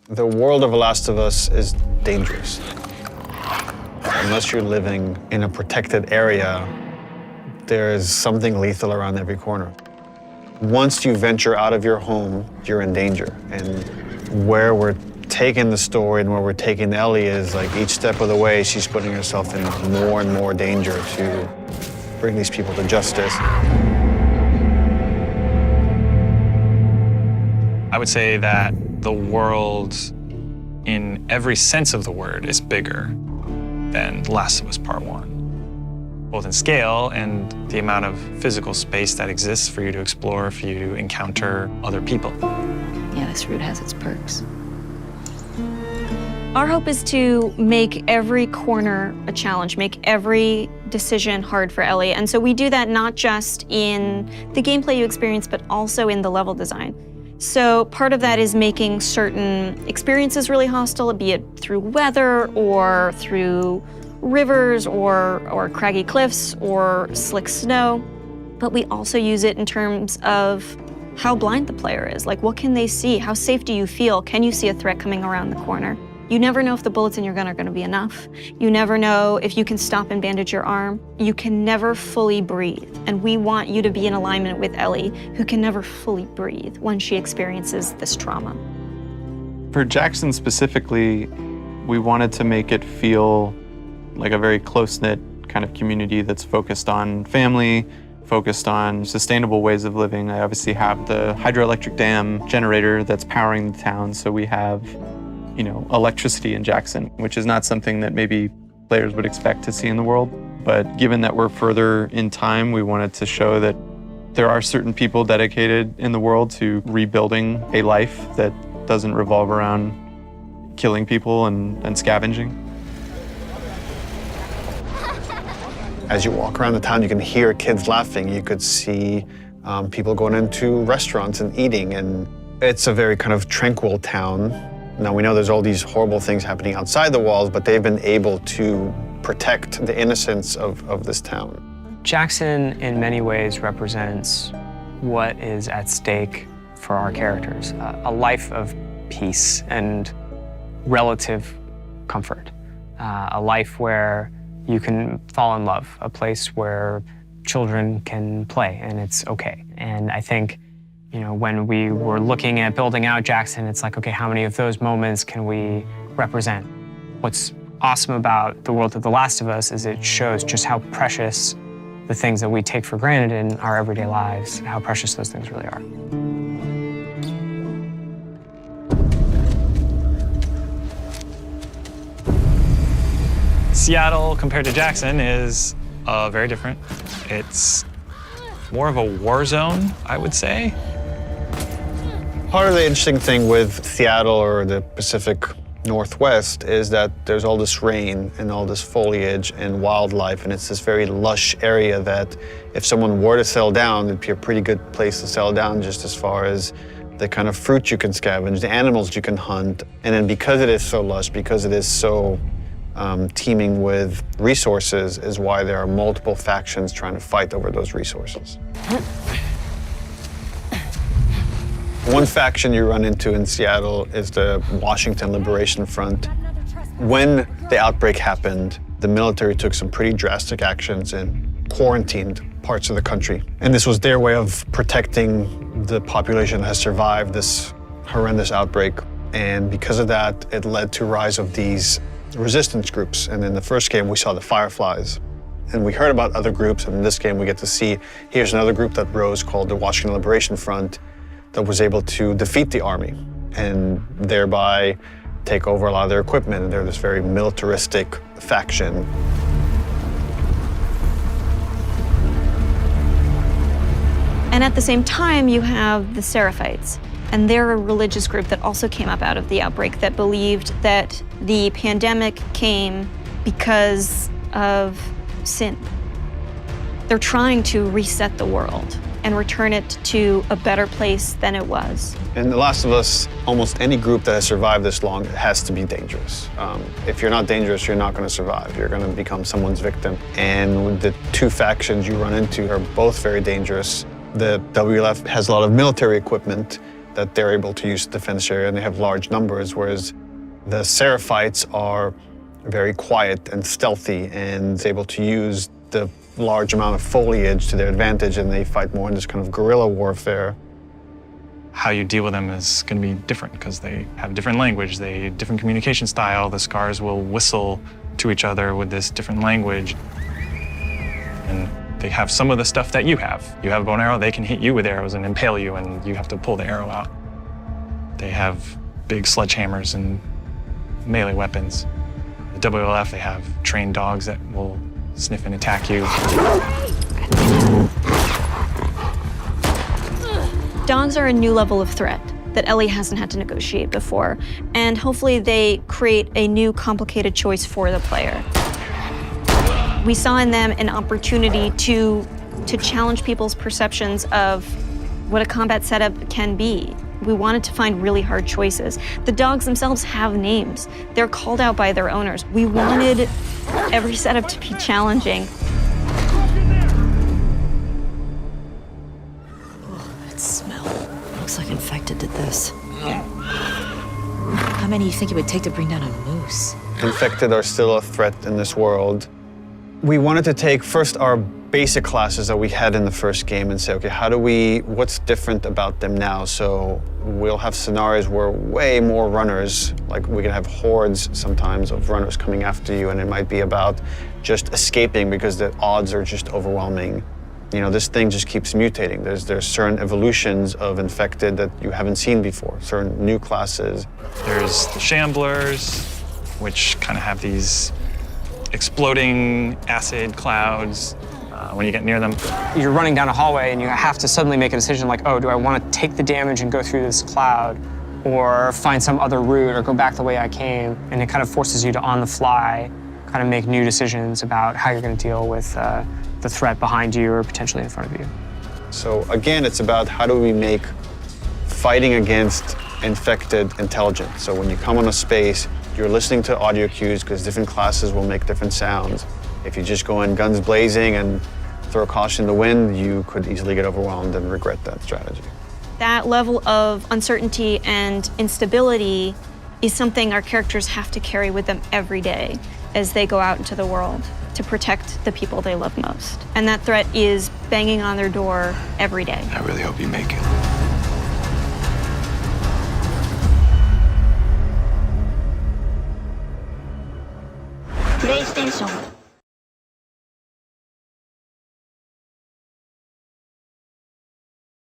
The world of The Last of Us is dangerous. Unless you're living in a protected area, there is something lethal around every corner. Once you venture out of your home, you're in danger. And where we're taking the story and where we're taking Ellie is like each step of the way, she's putting herself in more and more danger to bring these people to justice. I would say that the world, in every sense of the word, is bigger than The Last of Us Part 1. Both in scale and the amount of physical space that exists for you to explore, for you to encounter other people. Yeah, this route has its perks. Our hope is to make every corner a challenge, make every decision hard for Ellie. And so we do that not just in the gameplay you experience, but also in the level design. So part of that is making certain experiences really hostile, be it through weather or through rivers or craggy cliffs or slick snow. But we also use it in terms of how blind the player is. Like, what can they see? How safe do you feel? Can you see a threat coming around the corner? You never know if the bullets in your gun are going to be enough. You never know if you can stop and bandage your arm. You can never fully breathe. And we want you to be in alignment with Ellie, who can never fully breathe when she experiences this trauma. For Jackson specifically, we wanted to make it feel like a very close-knit kind of community that's focused on family, focused on sustainable ways of living. I obviously have the hydroelectric dam generator that's powering the town, so we have electricity in Jackson, which is not something that maybe players would expect to see in the world. But given that we're further in time, we wanted to show that there are certain people dedicated in the world to rebuilding a life that doesn't revolve around killing people and scavenging. As you walk around the town, you can hear kids laughing. You could see people going into restaurants and eating. And it's a very kind of tranquil town. Now, we know there's all these horrible things happening outside the walls, but they've been able to protect the innocence of this town. Jackson, in many ways, represents what is at stake for our characters, a life of peace and relative comfort, a life where you can fall in love, a place where children can play and it's okay. And I think when we were looking at building out Jackson, it's like, okay, how many of those moments can we represent? What's awesome about the world of The Last of Us is it shows just how precious the things that we take for granted in our everyday lives, how precious those things really are. Seattle, compared to Jackson, is very different. It's more of a war zone, I would say. Part of the interesting thing with Seattle or the Pacific Northwest is that there's all this rain and all this foliage and wildlife, and it's this very lush area that if someone were to settle down, it'd be a pretty good place to settle down just as far as the kind of fruit you can scavenge, the animals you can hunt. And then because it is so lush, because it is so teeming with resources, is why there are multiple factions trying to fight over those resources. One faction you run into in Seattle is the Washington Liberation Front. When the outbreak happened, the military took some pretty drastic actions and quarantined parts of the country. And this was their way of protecting the population that has survived this horrendous outbreak. And because of that, it led to rise of these resistance groups. And in the first game, we saw the Fireflies. And we heard about other groups, and in this game, we get to see here's another group that rose called the Washington Liberation Front that was able to defeat the army and thereby take over a lot of their equipment. And they're this very militaristic faction. And at the same time, you have the Seraphites. And they're a religious group that also came up out of the outbreak that believed that the pandemic came because of sin. They're trying to reset the world and return it to a better place than it was. In The Last of Us, almost any group that has survived this long has to be dangerous. If you're not dangerous, you're not going to survive. You're going to become someone's victim. And the two factions you run into are both very dangerous. The WLF has a lot of military equipment, that they're able to use the defense area, and they have large numbers, whereas the Seraphites are very quiet and stealthy and able to use the large amount of foliage to their advantage, and they fight more in this kind of guerrilla warfare. How you deal with them is going to be different because they have different language, they different communication style. The scars will whistle to each other with this different language. And they have some of the stuff that you have. You have a bow and arrow, they can hit you with arrows and impale you, and you have to pull the arrow out. They have big sledgehammers and melee weapons. The WLF, they have trained dogs that will sniff and attack you. Dogs are a new level of threat that Ellie hasn't had to negotiate before, and hopefully they create a new complicated choice for the player. We saw in them an opportunity to challenge people's perceptions of what a combat setup can be. We wanted to find really hard choices. The dogs themselves have names. They're called out by their owners. We wanted every setup to be challenging. That smell. Looks like Infected did this. How many do you think it would take to bring down a moose? Infected are still a threat in this world. We wanted to take first our basic classes that we had in the first game and say, okay, what's different about them now? So we'll have scenarios where way more runners, like we can have hordes sometimes of runners coming after you, and it might be about just escaping because the odds are just overwhelming. You know, this thing just keeps mutating. There's certain evolutions of Infected that you haven't seen before, certain new classes. There's the Shamblers, which kind of have these exploding acid clouds when you get near them. You're running down a hallway and you have to suddenly make a decision like, oh, do I want to take the damage and go through this cloud or find some other route or go back the way I came? And it kind of forces you to, on the fly, kind of make new decisions about how you're going to deal with the threat behind you or potentially in front of you. So again, it's about how do we make fighting against Infected intelligent. So when you come on a space, you're listening to audio cues because different classes will make different sounds. If you just go in guns blazing and throw caution in the wind, you could easily get overwhelmed and regret that strategy. That level of uncertainty and instability is something our characters have to carry with them every day as they go out into the world to protect the people they love most. And that threat is banging on their door every day. I really hope you make it. PlayStation